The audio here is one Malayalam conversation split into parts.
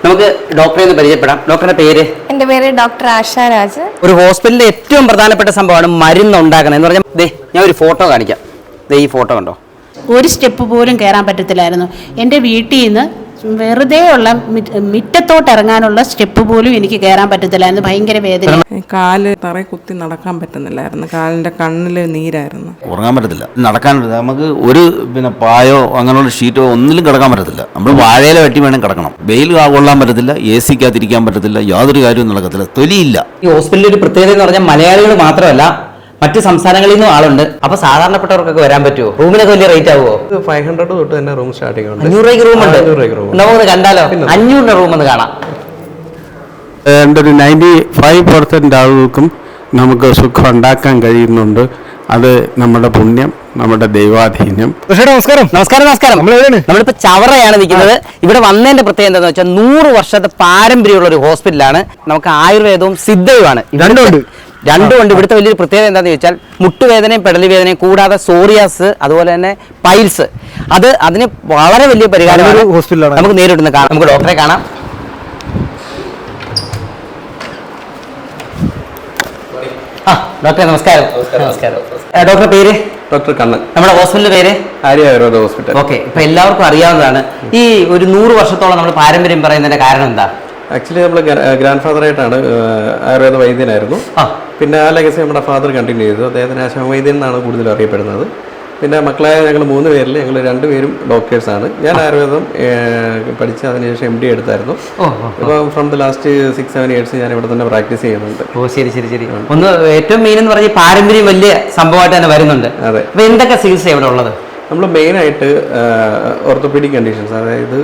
നമുക്ക് ഡോക്ടറെ ഒന്ന് പരിചയപ്പെടാം. ഡോക്ടറുടെ പേര്? എൻ്റെ പേര് ഡോക്ടർ ആശ രാജ്. ഒരു ഹോസ്പിറ്റലിലെ ഏറ്റവും പ്രധാനപ്പെട്ട സംഭവമാണ് മരുന്ന് ഉണ്ടാക്കുന്നത് എന്ന് പറഞ്ഞാൽ ഞാൻ ഒരു ഫോട്ടോ കാണിക്കാം. ഈ ഫോട്ടോ കണ്ടോ? ഒരു സ്റ്റെപ്പ് പോലും കയറാൻ പറ്റത്തില്ലായിരുന്നു. എൻ്റെ വീട്ടിൽ നിന്ന് വെറുതെ ഉള്ള മുറ്റത്തോട്ട് ഇറങ്ങാനുള്ള സ്റ്റെപ്പ് പോലും എനിക്ക് കയറാൻ പറ്റത്തില്ലായിരുന്നു. ഭയങ്കര വേദന. കാല് തറയിൽ കുത്തി നടക്കാൻ പറ്റുന്നില്ലായിരുന്നു. കാലിൻ്റെ കണ്ണിൽ നീരായിരുന്നു. ഉറങ്ങാൻ പറ്റത്തില്ല, നടക്കാൻ പറ്റില്ല. നമുക്ക് ഒരു പായോ അങ്ങനെയുള്ള ഷീറ്റോ ഒന്നിലും കിടക്കാൻ പറ്റത്തില്ല. നമ്മൾ വാഴയില വെട്ടി വേണം കിടക്കണം. വെയിൽ കൊള്ളാൻ പറ്റത്തില്ല, AC-ക്കകത്തിരിക്കാൻ പറ്റത്തില്ല, യാതൊരു കാര്യവും നടക്കത്തില്ല, തൊലിയില്ല. ഈ ഹോസ്പിറ്റലിൽ ഒരു പ്രത്യേകത എന്ന് പറഞ്ഞാൽ മലയാളികൾ മാത്രമല്ല മറ്റ് സംസ്ഥാനങ്ങളിൽ നിന്നും ആളുണ്ട്. അപ്പൊ സാധാരണപ്പെട്ടവർക്കൊക്കെ വരാൻ പറ്റുമോ? റൂമിനൊക്കെ വലിയ റേറ്റ് ആവുമോ? 500 തൊട്ട് തന്നെ റൂം സ്റ്റാർട്ടിംഗ് ഉണ്ട്. 500 രൂപയ്ക്ക് റൂം ഉണ്ട്. നമുക്ക് കണ്ടാലോ? 500 റൂം ഒന്ന് കാണാം. ഒരു 95% ആളുകൾക്കും നമുക്ക് സുഖം ഉണ്ടാക്കാൻ കഴിയുന്നുണ്ട്. അത് നമ്മുടെ പുണ്യം, നമ്മുടെ ദൈവാധീനം. നമസ്കാരം. നമസ്കാരം. നമസ്കാരം. നമ്മളിപ്പോ ചവറയാണ് നിൽക്കുന്നത്. ഇവിടെ വന്നതിന്റെ പ്രത്യേകത എന്താണെന്ന് വെച്ചാൽ 100 വർഷത്തെ പാരമ്പര്യമുള്ള ഒരു ഹോസ്പിറ്റലാണ്. നമുക്ക് ആയുർവേദവും സിദ്ധവുമാണ് രണ്ടുമുണ്ട്. ഇവിടുത്തെ വലിയൊരു പ്രത്യേകത എന്താണെന്ന് ചോദിച്ചാൽ മുട്ടുവേദനയും പെടലി വേദനയും കൂടാതെ സോറിയാസ്, അതുപോലെ തന്നെ പൈൽസ്, അതിന് വളരെ വലിയ പരിഹാരമാണ് ഹോസ്പിറ്റലാണ്. നമുക്ക് നേരിട്ട് കാണാം. നമുക്ക് ഡോക്ടറെ കാണാം. ഡോക്ടറെ നമസ്കാരം. നമസ്കാരം. ഡോക്ടറുടെ പേര്? ഡോക്ടർ കണ്ണൻ. നമ്മുടെ ഹോസ്പിറ്റലിന്റെ പേര്? ആര്യ ആയുർവേദ ഹോസ്പിറ്റൽ. ഓക്കെ. ഇപ്പൊ എല്ലാവർക്കും അറിയാവുന്നതാണ്. ഈ ഒരു 100 വർഷത്തോളം നമ്മൾ പാരമ്പര്യം പറയുന്നതിന്റെ കാരണം എന്താ? ആക്ച്വലി നമ്മൾ ഗ്രാൻഡ് ഫാദർ ആയിട്ടാണ് ആയുർവേദ വൈദ്യനായിരുന്നു. പിന്നെ ആ ലെഗസി നമ്മുടെ ഫാദർ കണ്ടിന്യൂ ചെയ്തു. അദ്ദേഹത്തിന് ആശാൻ വൈദ്യൻ എന്നാണ് കൂടുതൽ അറിയപ്പെടുന്നത്. പിന്നെ മക്കളായ ഞങ്ങൾ 3 പേരിൽ ഞങ്ങൾ 2 പേരും ഡോക്ടേഴ്സാണ്. ഞാൻ ആയുർവേദം പഠിച്ച് അതിനുശേഷം MD എടുത്തായിരുന്നു. ഇപ്പം ഫ്രം ദ ലാസ്റ്റ് 6-7 ഇയേഴ്സ് ഞാൻ ഇവിടെ തന്നെ പ്രാക്ടീസ് ചെയ്യുന്നുണ്ട്. ഓ ശരി ശരി ശരി. ഒന്ന് ഏറ്റവും മെയിൻ എന്ന് പറഞ്ഞാൽ പാരമ്പര്യം വലിയ സംഭവമായിട്ട് തന്നെ വരുന്നുണ്ട്. അതെ. അപ്പൊ എന്തൊക്കെ ചികിത്സ ഇവിടെ ഉള്ളത്? നമ്മൾ മെയിനായിട്ട് ഓർത്തോപീഡിക് കണ്ടീഷൻസ്, അതായത്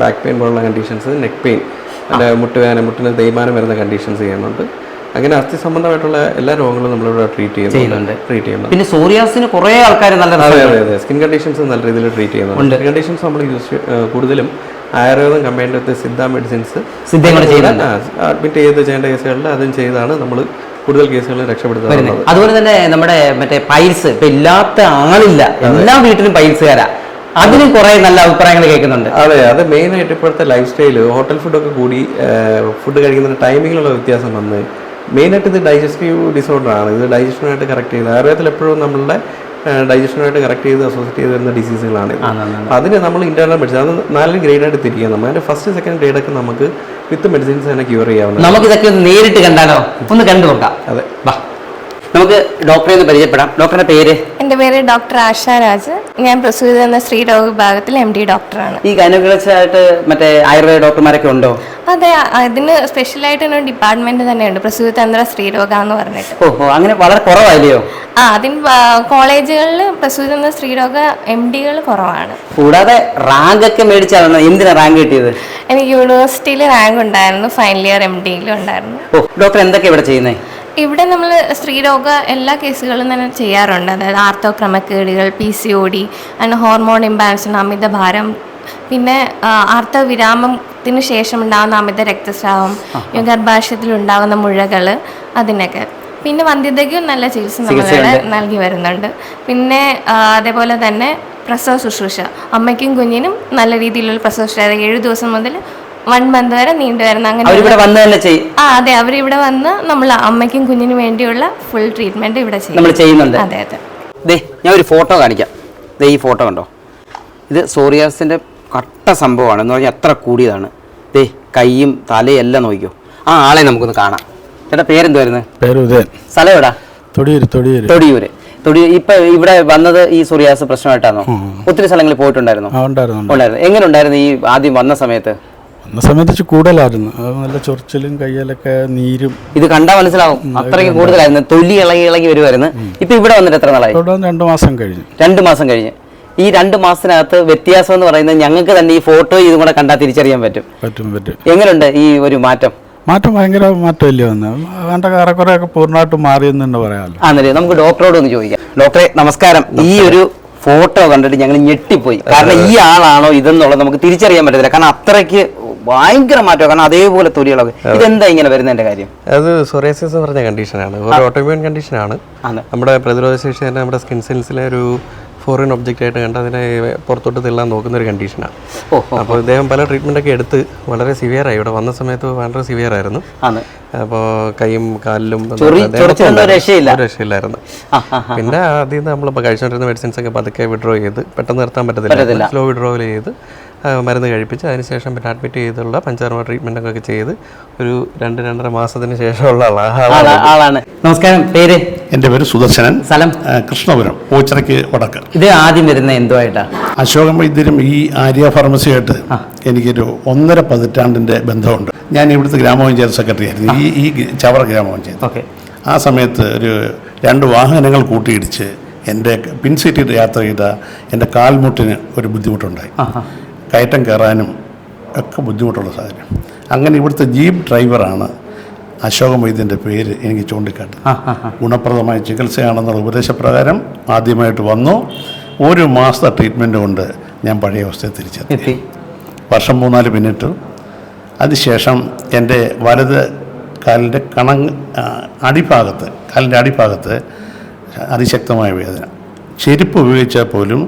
ബാക്ക് പെയിൻ പോലുള്ള കണ്ടീഷൻസ്, നെക്ക് പെയിൻ, മുട്ടുവേദന, മുട്ടിന് തേയ്മാനം വരുന്ന കണ്ടീഷൻസ് ചെയ്യുന്നുണ്ട്. അങ്ങനെ അസ്ഥി സംബന്ധമായിട്ടുള്ള എല്ലാ രോഗങ്ങളും നമ്മളിവിടെ ട്രീറ്റ് ചെയ്യുന്നുണ്ട്. പിന്നെ സോറിയാസിന് കുറേ ആൾക്കാർ നല്ല അതെ സ്കിൻ കണ്ടീഷൻസ് നല്ല രീതിയിൽ ട്രീറ്റ് ചെയ്യുന്നുണ്ട്. സ്കിൻ കണ്ടീഷൻസ് നമ്മൾ കൂടുതലും ആയുർവേദം കമ്പൈൻഡ് വിത്ത് സിദ്ധ മെഡിസിൻസ് അഡ്മിറ്റ് ചെയ്ത് ചെയ്യേണ്ട കേസുകളിൽ അതും ചെയ്താണ് നമ്മൾ കൂടുതൽ കേസുകളിൽ രക്ഷപ്പെടുത്തുന്നത്. അതുപോലെ തന്നെ നമ്മുടെ മറ്റേ പൈൽസ് ഇപ്പൊ ഇല്ലാത്ത ആളില്ല, എല്ലാ വീട്ടിലും പൈൽസുകാരാ. അതിനും കുറെ നല്ല അഭിപ്രായങ്ങൾ കേൾക്കുന്നുണ്ട്. അതെ, അത് മെയിനായിട്ട് ഇപ്പോഴത്തെ ലൈഫ് സ്റ്റൈല്, ഹോട്ടൽ ഫുഡൊക്കെ കൂടി ഫുഡ് കഴിക്കുന്ന ടൈമിങ്ങിലുള്ള വ്യത്യാസം വന്ന് മെയിനായിട്ട് ഇത് ഡൈജസ്റ്റീവ് ഡിസോർഡർ ആണ്. ഇത് ഡൈജഷനുമായിട്ട് കറക്റ്റ് ചെയ്ത് ആയുർവേദത്തിൽ എപ്പോഴും നമ്മളുടെ ഡൈജഷനുമായിട്ട് കറക്റ്റ് ചെയ്ത് അസോസിയേറ്റ് ചെയ്ത് വരുന്ന ഡിസീസുകളാണ്. അതിന് നമ്മൾ ഇന്റേണൽ മെഡിസിൻ അത് 4 ഗ്രേഡായിട്ട് തിരിക്കുക. നമ്മൾ അതിന്റെ ഫസ്റ്റ് സെക്കൻഡ് ഗ്രേഡൊക്കെ നമുക്ക് വിത്ത് മെഡിസിൻസ് തന്നെ ക്യൂർ ചെയ്യാവുന്നത്. നമുക്ക് ഇതൊക്കെ നേരിട്ട് കണ്ടാലോ? ഒന്ന് കണ്ടു നോക്കാം. അതെ, നമുക്ക് ഡോക്ടറെ ഒന്ന് പരിചയപ്പെടാം. ഡോക്ടറുടെ പേര്? എൻ്റെ പേര് ഡോക്ടർ ആശ രാജ്. ഞാൻ പ്രസൂതി എന്ന സ്ത്രീരോഗ വിഭാഗത്തിൽ MD ഡോക്ടറാണ്. ഈ ഗൈനക്കോളജിസ്റ്റായിട്ട് മറ്റേ ആയുർവേദ ഡോക്ടർമാരൊക്കെ ഉണ്ടോ? അതെ, അതിന് സ്പെഷ്യലായിട്ട് ഒരു ഡിപ്പാർട്ട്മെന്റ് തന്നെയുണ്ട്, പ്രസൂതി തന്ത്ര സ്ത്രീരോഗ എന്ന് പറഞ്ഞിട്ട്. ഓഹോ, അങ്ങനെ വളരെ കുറവായില്ലയോ? അതിന് കോളേജുകളിൽ പ്രസൂതി തന്ത്ര സ്ത്രീരോഗ MDകൾ കുറവാണ്. കൂടാതെ റാങ്ക് ഒക്കെ മേടിച്ചാണ്. എന്തിനാ റാങ്ക് കിട്ടിയത്? എനിക്ക് യൂണിവേഴ്സിറ്റിയിൽ റാങ്ക് ഉണ്ടായിരുന്നു, ഫൈനൽ ഇയർ MDയിലും ഉണ്ടായിരുന്നു. ഓ, ഡോക്ടർ എന്തൊക്കെയാണ് ഇവിടെ ചെയ്യുന്നത്? ഇവിടെ നമ്മൾ സ്ത്രീരോഗ എല്ലാ കേസുകളും തന്നെ ചെയ്യാറുണ്ട്. അതായത് ആർത്തവ ക്രമക്കേടുകൾ, PCOD, അങ്ങനെ ഹോർമോൺ ഇംബാലൻസ്, അമിതഭാരം, പിന്നെ ആർത്തവ വിരാമത്തിന് ശേഷം ഉണ്ടാകുന്ന അമിത രക്തസ്രാവം, ഗർഭാശയത്തിൽ ഉണ്ടാകുന്ന മുഴകൾ, അതിനൊക്കെ. പിന്നെ വന്ധ്യതയ്ക്കും നല്ല ചികിത്സ നമ്മളിവിടെ നൽകി വരുന്നുണ്ട്. പിന്നെ അതേപോലെ തന്നെ പ്രസവ ശുശ്രൂഷ, അമ്മയ്ക്കും കുഞ്ഞിനും നല്ല രീതിയിലുള്ള പ്രസവ ശുശ്രൂഷ 7 ദിവസം മുതൽ 1 മന്ത് വരെ നീണ്ടുവരുന്ന അങ്ങനെ. അതെ, അവരിവിടെ വന്ന് നമ്മൾ അമ്മയ്ക്കും കുഞ്ഞിനും വേണ്ടിയുള്ള ഫുൾ ട്രീറ്റ്മെന്റ് ഇവിടെ ചെയ്യുന്നുണ്ട്. അതെ അതെ. ഞാൻ ഒരു ഫോട്ടോ കാണിക്കാം. ഈ ഫോട്ടോ കണ്ടോ? ഇത് സോറിയാസിന്റെ കട്ട സംഭവമാണ് എന്ന് പറഞ്ഞാൽ അത്ര കൂടിയതാണ്. കൈയും തലയും എല്ലാം നോക്കിയോ. ആ ആളെ നമുക്കൊന്ന് കാണാം. ചേട്ടാ പേരെന്തുവായിരുന്നു? പേര് ഉദയൻ. സ്ഥലം എവിടാ? തൊടിയൂര്. ഇപ്പൊ ഇവിടെ വന്നത് ഈ സോറിയാസ് പ്രശ്നമായിട്ടാണോ? ഒത്തിരി സ്ഥലങ്ങളിൽ പോയിട്ടുണ്ടായിരുന്നു? എങ്ങനെ ഉണ്ടായിരുന്നു ഈ ആദ്യം വന്ന സമയത്ത്? കൂടുതലായിരുന്നു, നല്ല ചൊറിച്ചിലും കയ്യിലൊക്കെ നീരും. ഇത് കണ്ടാൽ മനസ്സിലാവും, അത്രയ്ക്ക് കൂടുതലായിരുന്നു. തൊലി ഇളകി വരുമായിരുന്നു. ഇപ്പൊ ഇവിടെ വന്നിട്ട് എത്ര നാളായി? 2 മാസം കഴിഞ്ഞു. 2 മാസം കഴിഞ്ഞ്. ഈ 2 മാസത്തിനകത്ത് വ്യത്യാസം എന്ന് പറയുന്നത് ഞങ്ങൾക്ക് തന്നെ ഈ ഫോട്ടോ ഇതും കൂടെ കണ്ടാൽ തിരിച്ചറിയാൻ പറ്റും. എങ്ങനെയുണ്ട് ഈ ഒരു മാറ്റം? ഭയങ്കര മാറ്റമല്ലേ വന്ന് കുറെ പൂർണ്ണമായിട്ട് മാറിയെന്ന് തന്നെ പറയാമല്ലോ. ആണല്ലേ. നമുക്ക് ഡോക്ടറോട് ഒന്ന് ചോദിക്കാം. ഡോക്ടറെ നമസ്കാരം. ഈ ഒരു ഫോട്ടോ കണ്ടിട്ട് ഞങ്ങൾ ഞെട്ടിപ്പോയി. കാരണം ഈ ആളാണോ ഇതെന്നുള്ളത് നമുക്ക് തിരിച്ചറിയാൻ പറ്റത്തില്ല. കാരണം അത്രയ്ക്ക് ഭയങ്കര മാറ്റം. കാരണം അതേപോലെ തൊലികളൊക്കെ. ഇതെന്താ ഇങ്ങനെ വരുന്നതിന്റെ കാര്യം? അത് സോറിയാസിസ് പറഞ്ഞ കണ്ടീഷനാണ്, ഒരു ഓട്ടോഇമ്യൂൺ കണ്ടീഷനാണ്. നമ്മുടെ പ്രതിരോധ ശേഷി തന്നെ നമ്മുടെ സ്കിൻ സെൽസിലെ ഒരു ഫോറിൻ ഒബ്ജക്റ്റ് ആയിട്ട് കണ്ട് അതിനെ പുറത്തോട്ട് തള്ളാൻ നോക്കുന്ന ഒരു കണ്ടീഷനാണ്. അപ്പോൾ ഇദ്ദേഹം പല ട്രീറ്റ്മെൻറ്റൊക്കെ എടുത്ത് വളരെ സിവിയറായി. ഇവിടെ വന്ന സമയത്ത് വളരെ സിവിയറായിരുന്നു. അപ്പോൾ കൈയും കാലിലും രക്ഷയില്ലായിരുന്നു. പിന്നെ ആദ്യം നമ്മളിപ്പോൾ കഴിച്ചുകൊണ്ടിരുന്ന മെഡിസിൻസ് ഒക്കെ പതുക്കെ വിഡ്രോ ചെയ്ത് പെട്ടെന്ന് നിർത്താൻ പറ്റത്തില്ല, സ്ലോ വിഡ്രോവൽ ചെയ്ത് മരുന്ന് കഴിപ്പിച്ച് അതിനുശേഷം പിന്നെ അഡ്മിറ്റ് ചെയ്തുള്ള പഞ്ചകർമ്മ ട്രീറ്റ്മെൻറ്റൊക്കെ ചെയ്ത് ഒരു 2-2.5 മാസത്തിന് ശേഷമുള്ള ആളാണ്. നമസ്കാരം, പേര്? എൻ്റെ പേര് സുദർശനൻ, സ്ഥലം കൃഷ്ണപുരം, ഓച്ചിറയ്ക്ക് വടക്ക്. ഇത് ആദ്യം വരുന്ന എന്തുമായിട്ടാണ്? അശോകൻ വൈദ്യരും ഈ ആര്യ ഫാർമസിയായിട്ട് എനിക്കൊരു 1.5 പതിറ്റാണ്ടിൻ്റെ ബന്ധമുണ്ട്. ഞാൻ ഇവിടുത്തെ ഗ്രാമപഞ്ചായത്ത് സെക്രട്ടറി ആയിരുന്നു, ഈ ചവറ ഗ്രാമപഞ്ചായത്ത്. ആ സമയത്ത് ഒരു 2 വാഹനങ്ങൾ കൂട്ടിയിടിച്ച് എൻ്റെ പിൻസീറ്റിൽ യാത്ര ചെയ്ത എൻ്റെ കാൽമുട്ടിന് ഒരു ബുദ്ധിമുട്ടുണ്ടായി. കയറ്റം കയറാനും ഒക്കെ ബുദ്ധിമുട്ടുള്ള സാഹചര്യം. അങ്ങനെ ഇവിടുത്തെ ജീപ്പ് ഡ്രൈവറാണ് അശോകൻ വൈദ്യൻ്റെ പേര് എനിക്ക് ചൂണ്ടിക്കാട്ടുന്നത്. ഗുണപ്രദമായ ചികിത്സയാണെന്നുള്ള ഉപദേശപ്രകാരം ആദ്യമായിട്ട് വന്നു. 1 മാസത്തെ ട്രീറ്റ്മെൻറ്റ് കൊണ്ട് ഞാൻ പഴയ അവസ്ഥയെ തിരിച്ചെത്തി. വർഷം 3-4 പിന്നിട്ടു. അതിനുശേഷം എൻ്റെ വലത് കാലിൻ്റെ കാലിൻ്റെ അടിഭാഗത്ത് അതിശക്തമായ വേദന. ചെരുപ്പ് ഉപയോഗിച്ചാൽ പോലും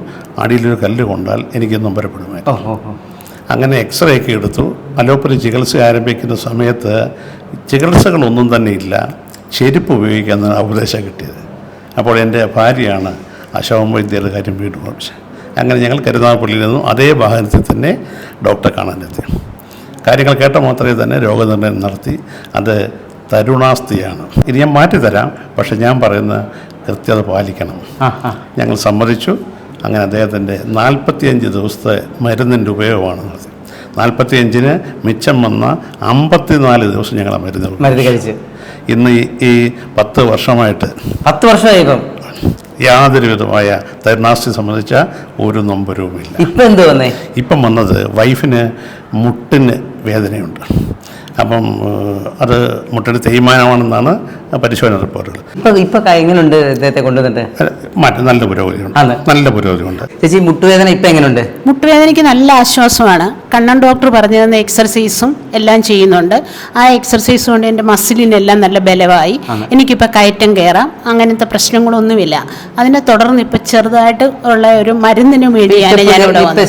അടിയിലൊരു കല്ല് കൊണ്ടാൽ എനിക്ക് നൊമ്പരപ്പെടുമായിരുന്നു. അങ്ങനെ എക്സ്റേ ഒക്കെ എടുത്തു. അലോപ്പതി ചികിത്സ ആരംഭിക്കുന്ന സമയത്ത് ചികിത്സകളൊന്നും തന്നെ ഇല്ല, ചെരുപ്പ് ഉപയോഗിക്കാമെന്നാണ് ഉപദേശം കിട്ടിയത്. അപ്പോൾ എൻ്റെ ഭാര്യയാണ് അശോകൻ വൈദ്യരുടെ കാര്യം വീണ്ടും ഓർമ്മിച്ചത്. അങ്ങനെ ഞങ്ങൾ കരുനാഗപ്പള്ളിയിൽ നിന്നും അതേ വാഹനത്തിൽ തന്നെ ഡോക്ടറെ കാണാനെത്തി. കാര്യങ്ങൾ കേട്ട മാത്രമേ തന്നെ രോഗനിർണയം നടത്തി. അത് തരുണാസ്ഥിയാണ്. ഇത് ഞാൻ മാറ്റിത്തരാം, പക്ഷെ ഞാൻ പറയുന്ന കൃത്യത പാലിക്കണം. ഞങ്ങൾ സമ്മതിച്ചു. അങ്ങനെ അദ്ദേഹത്തിൻ്റെ 45 ദിവസത്തെ മരുന്നിൻ്റെ ഉപയോഗമാണ് നടത്തി. 45-ന് മിച്ചം വന്ന 54 ദിവസം ഞങ്ങൾ ആ മരുന്ന് കഴിച്ച് ഇന്ന് ഈ 10 വർഷമായിട്ട് 10 വർഷമായി യാതൊരു വിധമായ തരുണാസ്ഥി സംബന്ധിച്ച ഒരു നൊമ്പരവുമില്ല. ഇപ്പം വന്നത് വൈഫിന് മുട്ടിന് വേദനയുണ്ട്. അപ്പം അത് മുട്ടയുടെ തേയ്മാനമാണെന്നാണ് പരിശോധന റിപ്പോർട്ടുകൾ. എങ്ങനെയുണ്ട് ഇദ്ദേഹത്തെ കൊണ്ടുവന്നിട്ട്? നല്ല പുരോഗതിയുണ്ട്. ചേച്ചി, മുട്ടുവേദന ഇപ്പം എങ്ങനെയുണ്ട്? മുട്ടുവേദനയ്ക്ക് നല്ല ആശ്വാസമാണ്. കണ്ണൻ ഡോക്ടർ പറഞ്ഞു തന്ന എക്സർസൈസും എല്ലാം ചെയ്യുന്നുണ്ട്. ആ എക്സർസൈസ് കൊണ്ട് എൻ്റെ മസിലിനെല്ലാം നല്ല ബലമായി. എനിക്കിപ്പോൾ കയറ്റം കയറാം, അങ്ങനത്തെ പ്രശ്നങ്ങളൊന്നുമില്ല. അതിനെ തുടർന്ന് ഇപ്പം ചെറുതായിട്ട് ഉള്ള ഒരു മരുന്നിന് വേണ്ടിയാണ് ഞാനിവിടെ വന്നത്.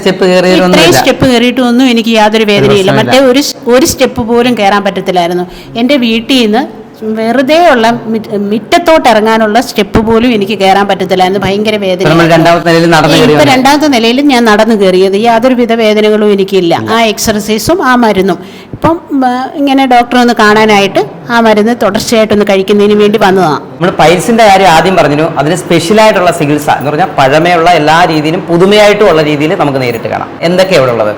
ഇത്രയും സ്റ്റെപ്പ് കയറിയിട്ടൊന്നും എനിക്ക് യാതൊരു വേദനയില്ല. മറ്റേ ഒരു സ്റ്റെപ്പ് പോലും കയറാൻ പറ്റത്തില്ലായിരുന്നു. എൻ്റെ വീട്ടിൽ നിന്ന് വെറുതെ ഉള്ള മുറ്റത്തോട്ട് ഇറങ്ങാനുള്ള സ്റ്റെപ്പ് പോലും എനിക്ക് കയറാൻ പറ്റത്തില്ലായിരുന്നു. ഭയങ്കര വേദന. ഇപ്പൊ 2ാമത്തെ നിലയിൽ ഞാൻ നടന്നു കയറിയത്. യാതൊരുവിധ വേദനകളും എനിക്കില്ല. ആ എക്സർസൈസും ആ മരുന്നും. ഇപ്പം ഇങ്ങനെ ഡോക്ടറെ ഒന്ന് കാണാനായിട്ട് ആ മരുന്ന് തുടർച്ചയായിട്ടൊന്ന് കഴിക്കുന്നതിന് വേണ്ടി വന്നതാണ്. നമ്മൾ പൈൽസിന്റെ കാര്യം ആദ്യം പറഞ്ഞു. അതിന് സ്പെഷ്യലായിട്ടുള്ള ചികിത്സ എന്ന് പറഞ്ഞാൽ പഴമയുള്ള എല്ലാ രീതിയിലും പുതുമയായിട്ടുള്ള രീതിയിൽ നമുക്ക് നേരിട്ട് കാണാം. എന്തൊക്കെയാണ് ഇവിടെ ഉള്ളത്?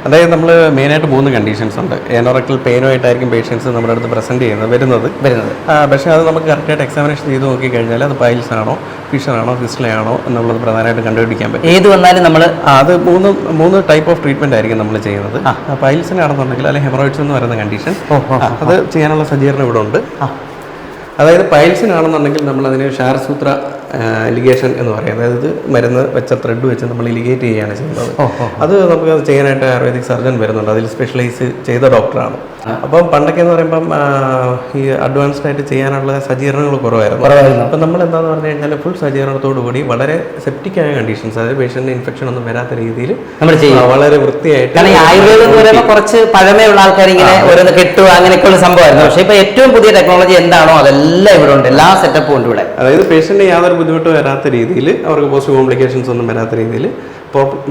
അതായത് നമ്മൾ മെയിനായിട്ട് 3 കണ്ടീഷൻസ് ഉണ്ട്. എനോറക്ടൽ പെയിനുമായിട്ടായിരിക്കും പേഷ്യൻസ് നമ്മുടെ അടുത്ത് പ്രസൻറ്റ് വരുന്നത്. പക്ഷേ അത് നമുക്ക് കറക്റ്റായിട്ട് എക്സാമിനേഷൻ ചെയ്ത് നോക്കിക്കഴിഞ്ഞാൽ അത് പൈൽസ് ആണോ, ഫിഷറാണോ, ഫിസ്റ്റിലാണോ എന്നുള്ളത് പ്രധാനമായിട്ടും കണ്ടുപിടിക്കാൻ പറ്റും. ഏത് വന്നാലും നമ്മൾ അത് 3 ടൈപ്പ് ഓഫ് ട്രീറ്റ്മെൻറ്റ് ആയിരിക്കും നമ്മൾ ചെയ്യുന്നത്. പൈൽസിനാണെന്നുണ്ടെങ്കിൽ അല്ലെങ്കിൽ ഹെമറോയിഡ്സ് എന്ന് പറയുന്ന കണ്ടീഷൻ, അത് ചെയ്യാനുള്ള സജ്ജീകരണം ഇവിടെ ഉണ്ട്. അതായത് പൈൽസിനാണെന്നുണ്ടെങ്കിൽ നമ്മളതിന് ഷാർസൂത്ര ഇലിഗേഷൻ എന്ന് പറയും. അതായത് മരുന്ന് വെച്ച ത്രെഡ് വെച്ച് നമ്മൾ ഇലിഗേറ്റ് ചെയ്യുകയാണ് ചെയ്യുന്നത്. അത് നമുക്ക് ചെയ്യാനായിട്ട് ആയുർവേദിക് സർജൻ വരുന്നുണ്ട്. അതിൽ സ്പെഷ്യലൈസ് ചെയ്ത ഡോക്ടറാണ്. അപ്പം പണ്ടൊക്കെ എന്ന് പറയുമ്പം ഈ അഡ്വാൻസ്ഡ് ആയിട്ട് ചെയ്യാനുള്ള സജ്ജീകരണങ്ങൾ കുറവായിരുന്നു. അപ്പം നമ്മൾ എന്താണെന്ന് പറഞ്ഞു കഴിഞ്ഞാൽ ഫുൾ സജ്ജീകരണത്തോടു കൂടി വളരെ സെപ്റ്റിക് ആയ കണ്ടീഷൻസ്, അതായത് പേഷ്യന്റിന് ഇൻഫെക്ഷൻ ഒന്നും വരാത്ത രീതിയിൽ വളരെ വൃത്തിയായിട്ട്. ആയുർവേദം എന്ന് പറയുമ്പോൾ കുറച്ച് പഴമയുള്ള ആൾക്കാർ ഇങ്ങനെ ഓരോന്ന് കെട്ടുക അങ്ങനെയൊക്കെയുള്ള സംഭവമായിരുന്നു. പക്ഷേ ഇപ്പൊ ഏറ്റവും പുതിയ ടെക്നോളജി എന്താണോ അതെല്ലാം ഇവിടെ ഉണ്ട്. എല്ലാ സെറ്റപ്പും ഉണ്ട് ഇവിടെ. അതായത് പേഷ്യന്റിന് യാതൊരു ബുദ്ധിമുട്ട് വരാത്ത രീതിയിൽ, അവർക്ക് പോസ്റ്റ് കോംപ്ലിക്കേഷൻസ് ഒന്നും വരാത്ത രീതിയിൽ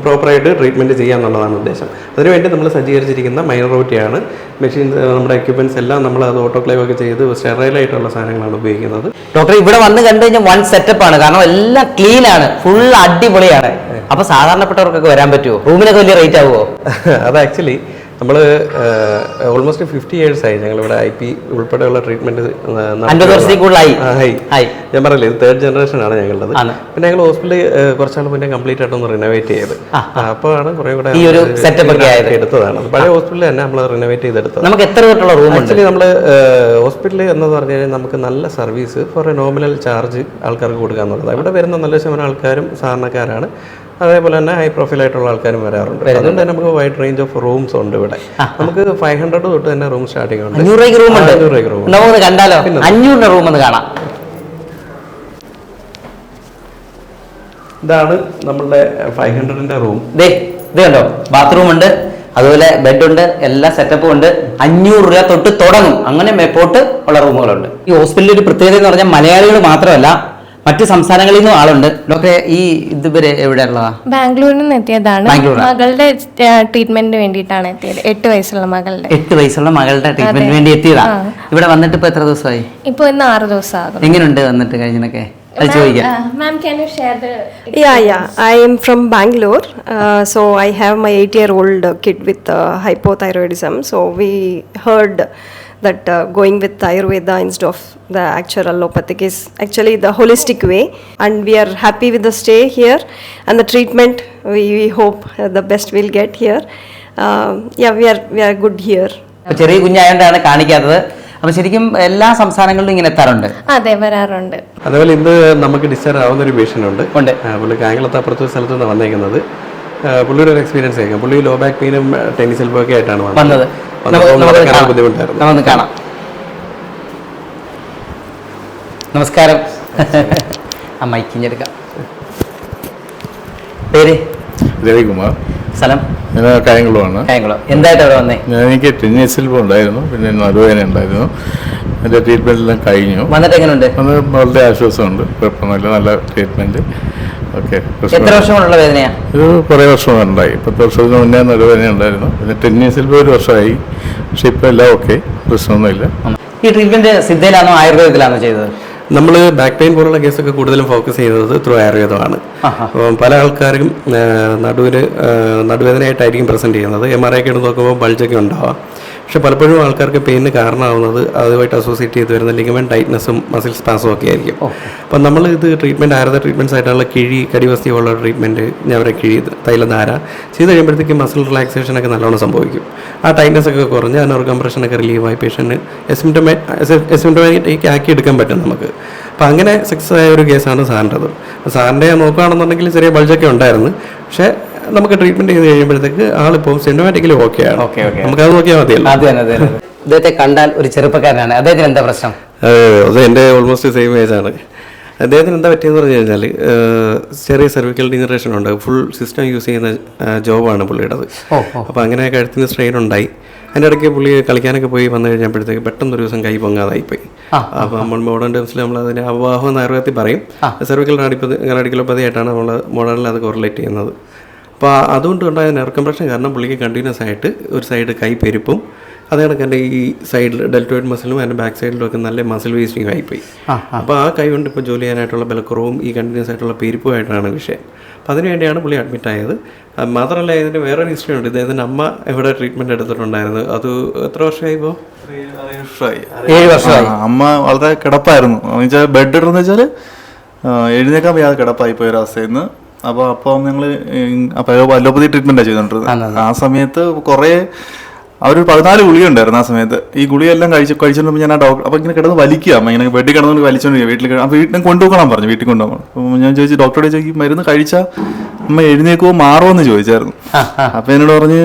പ്രോപ്പറായിട്ട് ട്രീറ്റ്മെൻറ്റ് ചെയ്യാന്നുള്ളതാണ് ഉദ്ദേശം. അതിനുവേണ്ടി നമ്മൾ സജ്ജീകരിച്ചിരിക്കുന്ന മൈനറോട്ടിയാണ് മെഷീൻസ്, നമ്മുടെ എക്യുപ്മെൻറ്റ്സ് എല്ലാം നമ്മൾ അത് ഓട്ടോക്ലേവ് ഒക്കെ ചെയ്ത് സ്റ്റെറൈലായിട്ടുള്ള സാധനങ്ങളാണ് ഉപയോഗിക്കുന്നത്. ഡോക്ടർ, ഇവിടെ വന്ന് കണ്ടു കഴിഞ്ഞാൽ 1 സെറ്റപ്പാണ്. കാരണം എല്ലാം ക്ലീൻ ആണ്, ഫുൾ അടിപൊളിയാണ്. അപ്പൊ സാധാരണപ്പെട്ടവർക്കൊക്കെ വരാൻ പറ്റുമോ? റൂമിനൊക്കെ വലിയ റേറ്റ് ആവുമോ? അത് ആക്ച്വലി നമ്മൾ ഓൾമോസ്റ്റ് 50 years ആയി ഞങ്ങളിവിടെ IP ഉൾപ്പെടെയുള്ള ട്രീറ്റ്മെന്റ്. 50 വർഷത്തിൽ കൂടുതലായി. ഞാൻ പറയില്ലേ, ഇത് 3rd ജനറേഷൻ ആണ് ഞങ്ങളുടേത്. പിന്നെ ഞങ്ങൾ ഹോസ്പിറ്റലിൽ കുറച്ചാൾ മുന്നേ കംപ്ലീറ്റ് ആയിട്ടൊന്ന് റിനോവേറ്റ് ചെയ്ത്, അപ്പോഴാണ് കുറെ കൂടെ ഈ ഒരു സെറ്റപ്പ് ഒക്കെ എടുത്തതാണ്. പഴയ ഹോസ്പിറ്റലിൽ തന്നെ നമ്മൾ റിനോവേറ്റ് ചെയ്തെടുത്തത്. നമുക്ക് എത്ര തൊട്ടുള്ള റൂം? ആക്ച്വലി നമ്മൾ ഹോസ്പിറ്റലിൽ എന്ന് പറഞ്ഞു കഴിഞ്ഞാൽ നമുക്ക് നല്ല service for A nominal charge ആൾക്കാർക്ക് കൊടുക്കുക എന്നുള്ളതാണ്. ഇവിടെ വരുന്ന നല്ല ശതമാനം ആൾക്കാരും സാധാരണക്കാരാണ്. അതേപോലെ തന്നെ ഹൈ പ്രൊഫൈൽ ആയിട്ടുള്ള ആൾക്കാരും വരാറുണ്ട്. അതുകൊണ്ട് തന്നെ നമുക്ക് വൈഡ് റേഞ്ച് ഓഫ് റൂംസ് ഉണ്ട് ഇവിടെ. നമുക്ക് 500 തൊട്ട് തന്നെ റൂം സ്റ്റാർട്ടിംഗ് ഉണ്ട്. 500 രൂപയ്ക്ക് റൂം ഉണ്ട്. 500 രൂപയ്ക്ക് റൂം നമുക്ക് കണ്ടാലോ? 500 റൂം ഒന്ന് കാണാം. ഇതാണ് നമ്മളുടെ 500-ന്റെ റൂം. ദേ ഇത് കണ്ടോ, ബാത്റൂം ഉണ്ട്, അതുപോലെ ബെഡ് ഉണ്ട്, എല്ലാ സെറ്റപ്പും ഉണ്ട്. 500 രൂപ തൊട്ട് തുടങ്ങും. അങ്ങനെ മേപ്പോട്ട് ഉള്ള റൂമുകളുണ്ട്. ഈ ഹോസ്പിറ്റലിൽ ഒരു പ്രത്യേകത എന്ന് പറഞ്ഞാൽ മലയാളികൾ മാത്രമല്ല, മറ്റ് സംസ്ഥാനങ്ങളിൽ നിന്നും ആളുണ്ട്. ഡോക്ടറെ, ഈ ഇതുവരെ എവിടെയുള്ളതാ? ബാംഗ്ലൂരിൽ നിന്ന് എത്തിയതാണ്. ബാംഗ്ലൂരാ? മകളുടെ ട്രീറ്റ്മെന്റിന് വേണ്ടിയിട്ടാണ് എത്തിയത്. 8 വയസ്സുള്ള മകളുടെ. 8 വയസ്സുള്ള മകളുടെ ട്രീറ്റ്മെന്റിന് വേണ്ടി എത്തിയതാ. ഇവിടെ വന്നിട്ട് ഇപ്പൊ എത്ര ദിവസമായി? ഇപ്പൊ ഇന്ന് 6 ദിവസം ആകും. എങ്ങനെയുണ്ട് വന്നിട്ട് കഴിഞ്ഞൊക്കെ? അത് ചോദിക്കാം. Ma'am, can you share the Yeah. I am from Bangalore. So I have my 8-year-old kid with hypothyroidism. So we heard that going with Ayurveda instead of the actual allopathic is actually the holistic way. And we are happy with the stay here and the treatment. We hope the best we'll get here. Yeah, we are good here. ചെറിയ കുഞ്ഞായോണ്ടാണ് കാണിക്കാത്തത്. അപ്പൊ ശരിക്കും എല്ലാ സംസ്ഥാനങ്ങളിലും ഇങ്ങനെ എത്താറുണ്ട്. അതെ, വരാറുണ്ട്. അതുപോലെ ഇന്ന് നമുക്ക് ഡിസ്ചാർജ് ആവുന്ന ഒരു പേഷ്യൻ്റ് ഉണ്ട്. ഉണ്ട്. പുള്ളി കായംകുളത്ത് അപ്പുറത്തെ സ്ഥലത്ത് നിന്ന് വന്നേക്കുന്നത്. പുള്ളിയുടെ ഒരു എക്സ്പീരിയൻസ് ആയിരിക്കും. പുള്ളി ലോ ബാക്ക് പെയിനും ടെന്നീസ് എൽബോ ഒക്കെ ആയിട്ടാണ് വന്നത്. ബുദ്ധിമുട്ടായിരുന്നു. നമുക്കൊന്ന് കാണാം. നമസ്കാരം. ആ മൈക്കിഞ്ഞെടുക്കാം. പേര്? രവികുമാർ. സ്ഥലം? ഞാൻ കായംകുളമാണ്. കായംകുളം. എന്തായിട്ട് അവിടെ വന്നേ? എനിക്ക് ടെന്നീസ് എൽബോ ഉണ്ടായിരുന്നു, പിന്നെ നടുവേദന ഉണ്ടായിരുന്നു. എൻ്റെ ട്രീറ്റ്മെൻ്റ് എല്ലാം കഴിഞ്ഞു. വന്നിട്ട് എങ്ങനെയുണ്ട്? അത് വളരെ ആശ്വാസമുണ്ട്, കുഴപ്പമൊന്നുമില്ല, നല്ല ട്രീറ്റ്മെൻറ്റ്. ഓക്കെ. എത്ര വർഷം കൊണ്ടുള്ള വേദനയാ? ഇത് കുറേ വർഷം ഉണ്ടായി. 10 വർഷത്തിന് മുന്നേ നടുവേദന ഉണ്ടായിരുന്നു. പിന്നെ ടെന്നീസ് എൽബോ 1 വർഷമായി. പക്ഷെ ഇപ്പോൾ എല്ലാം ഓക്കെ, പ്രശ്നമൊന്നുമില്ല. ഈ ട്രീറ്റ്മെന്റ് സിദ്ധയിലാണോ ആയുർവേദത്തിലാണോ ചെയ്തത്? നമ്മൾ ബാക്ക് പെയിൻ പോലുള്ള കേസൊക്കെ കൂടുതലും ഫോക്കസ് ചെയ്യുന്നത് ത്രൂ ആയുർവേദമാണ്. അപ്പം പല ആൾക്കാരും നടുവേദനയായിട്ടായിരിക്കും പ്രസൻറ്റ് ചെയ്യുന്നത്. MRI ഒക്കെ എടുത്ത് നോക്കുമ്പോൾ ബൾജൊക്കെ ഉണ്ടാവാം. പക്ഷെ പലപ്പോഴും ആൾക്കാർക്ക് പെയിന് കാരണമാവുന്നത് അതുമായിട്ട് അസോസിയേറ്റ് ചെയ്ത് വരുന്ന ലിഗമെന്റ് ടൈറ്റ്നസും മസിൽ സ്പാസും ഒക്കെ ആയിരിക്കും. അപ്പം നമ്മൾ ഇത് ട്രീറ്റ്മെൻറ്റ് ആയുർവേദ ട്രീറ്റ്മെൻറ്റ്സ് ആയിട്ടുള്ള കിഴി, കടിവസ്തി പോലുള്ള ട്രീറ്റ്മെൻറ്റ്, ഞവര കിഴി, തൈലധാര ചെയ്ത് കഴിയുമ്പോഴത്തേക്കും മസിൽ റിലാക്സേഷനൊക്കെ നല്ലോണം സംഭവിക്കും. ആ ടൈറ്റ്നസ് ഒക്കെ കുറഞ്ഞ് ആ നെർവ് കംപ്രഷനൊക്കെ റിലീവായി പേഷ്യൻറ്റ് എസിംപ്റ്റമാറ്റിക് ആക്കി എടുക്കാൻ പറ്റും നമുക്ക്. അപ്പം അങ്ങനെ സക്സസ് ആയ ഒരു കേസാണ് സാറിൻ്റെത്. സാറിൻ്റെ നോക്കുകയാണെന്നുണ്ടെങ്കിൽ ചെറിയ ബൾജൊക്കെ ഉണ്ടായിരുന്നു. പക്ഷേ നമുക്ക് ട്രീറ്റ്മെന്റ് ചെയ്ത് കഴിയുമ്പോഴത്തേക്ക് ആളിപ്പോൾ സിസ്റ്റമാറ്റിക്കലി ഓക്കെയാണ്. നമുക്കത് നോക്കിയാൽ മതിയല്ലോ. ഇദ്ദേഹത്തെ കണ്ടാൽ ഒരു ചെറുപ്പക്കാരനാണ്. അദ്ദേഹത്തിന് എന്താ പ്രശ്നം? അത് എൻ്റെ ഓൾമോസ്റ്റ് സെയിം ഏജാണ്. അദ്ദേഹത്തിന് എന്താ പറ്റിയെന്ന് പറഞ്ഞു കഴിഞ്ഞാൽ ചെറിയ സെർവിക്കൽ ഡീജനറേഷൻ ഉണ്ട്. ഫുൾ സിസ്റ്റം യൂസ് ചെയ്യുന്ന ജോബാണ് പുള്ളിയുടേത്. അപ്പോൾ അങ്ങനെ കഴുത്തിന് സ്ട്രെയിൻ ഉണ്ടായി. അതിൻ്റെ ഇടയ്ക്ക് പുള്ളി കളിക്കാനൊക്കെ പോയി വന്നു കഴിഞ്ഞപ്പോഴത്തേക്ക് പെട്ടെന്നൊരു ദിവസം കൈ പൊങ്ങാതായിപ്പോയി. അപ്പോൾ നമ്മൾ മോഡേൺ ടേംസിൽ നമ്മൾ അതിനെ അവവാഹം എന്ന് ആയുർവേദത്തിൽ പറയും. സെർവിക്കൽ റാഡിക്കലോപ്പതി ആയിട്ടാണ് നമ്മൾ മോഡേണിൽ അത് കോറിലേറ്റ് ചെയ്യുന്നത്. അപ്പോൾ അതുകൊണ്ടുണ്ടായ നെർവ് കംപ്രഷൻ കാരണം പുള്ളിക്ക് കണ്ടിന്യൂസ് ആയിട്ട് ഒരു സൈഡ് കൈ പെരുപ്പും അത് കണക്ക് എൻ്റെ ഈ സൈഡിൽ ഡെൽറ്റോയിഡ് മസിലും അതിൻ്റെ ബാക്ക് സൈഡിലും ഒക്കെ നല്ല മസിൽ വേസ്റ്റിംഗ് ആയിപ്പോയി. അപ്പോൾ ആ കൈ കൊണ്ട് ഇപ്പോൾ ജോലി ചെയ്യാനായിട്ടുള്ള ബലക്കുറവും ഈ കണ്ടിന്യൂസ് ആയിട്ടുള്ള പെരുപ്പുമായിട്ടാണ് വിഷയം. അപ്പോൾ അതിനുവേണ്ടിയാണ് പുള്ളി അഡ്മിറ്റ് ആയത്. മാത്രമല്ല ഇതിൻ്റെ വേറൊരു ഹിസ്റ്ററി ഉണ്ട്. ഇദ്ദേഹത്തിൻ്റെ അമ്മ ഇവിടെ ട്രീറ്റ്മെൻറ്റ് എടുത്തിട്ടുണ്ടായിരുന്നു. അത് എത്ര വർഷമായി? ഇപ്പോൾ 7 വർഷമായി. അമ്മ വളരെ കിടപ്പായിരുന്നു. എന്നുവെച്ചാൽ ബെഡ് ഇടുന്ന വെച്ചാൽ എഴുന്നേക്കാൻ വയ്യാതെ കിടപ്പായി പോയ ഒരവസ്ഥയിൽ നിന്ന്. അപ്പം ഞങ്ങൾ അലോപ്പതി ട്രീറ്റ്മെൻറ്റാണ് ചെയ്തുകൊണ്ടിരുന്നത്. ആ സമയത്ത് കുറേ ഒരു 14 ഗുളിക ഉണ്ടായിരുന്നു. ആ സമയത്ത് ഈ ഗുളികയെല്ലാം കഴിച്ചുകൊണ്ടിരുമ്പോൾ ഞാൻ ആ ഡോക്ടർ അപ്പോൾ ഇങ്ങനെ കിടന്ന് വലിക്കുക. അമ്മ ഇങ്ങനെ ബെഡിൽ കിടന്നുകൊണ്ട് വലിച്ചുകൊണ്ടിരിക്കുക. വീട്ടിൽ കൊണ്ടുപോകണം പറഞ്ഞു. വീട്ടിൽ കൊണ്ടുപോകണം. അപ്പോൾ ഞാൻ ചോദിച്ചു, ഡോക്ടറോട് ചോദിച്ചു, മരുന്ന് കഴിച്ചാൽ അമ്മ എഴുന്നേക്കുമോ മാറുമോ എന്ന് ചോദിച്ചായിരുന്നു. അപ്പോൾ എന്നോട് പറഞ്ഞ്